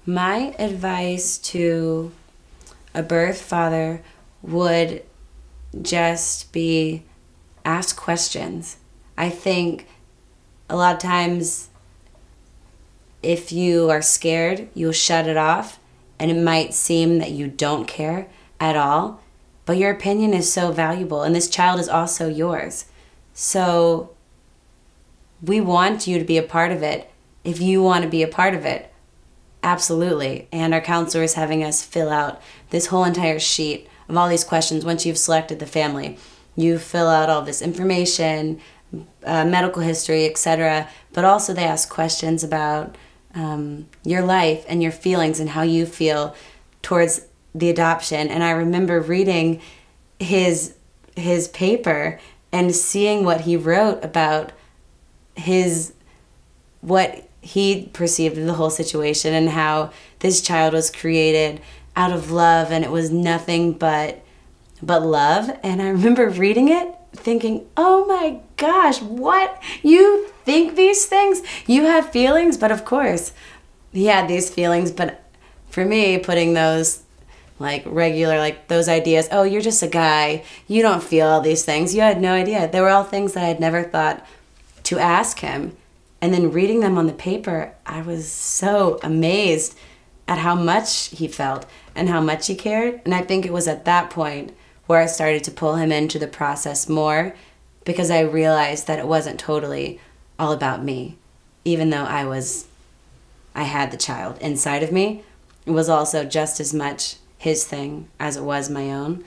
My advice to a birth father would just be ask questions. I think a lot of times if you are scared, you'll shut it off, and it might seem that you don't care at all, but your opinion is so valuable, and this child is also yours. So we want you to be a part of it. If you want to be a part of it, absolutely. And our counselor is having us fill out this whole entire sheet of all these questions. Once you've selected the family, you fill out all this information, medical history, etc. But also they ask questions about your life and your feelings and how you feel towards the adoption. And I remember reading his paper and seeing what he wrote about what he perceived of the whole situation and how this child was created out of love and it was nothing but love. And I remember reading it thinking, oh my gosh, what? You think these things? You have feelings? But of course, he had these feelings. But for me, putting those those ideas, oh, you're just a guy, you don't feel all these things. You had no idea. They were all things that I had never thought to ask him. And then reading them on the paper, I was so amazed at how much he felt and how much he cared. And I think it was at that point where I started to pull him into the process more, because I realized that it wasn't totally all about me. Even though I had the child inside of me, it was also just as much his thing as it was my own.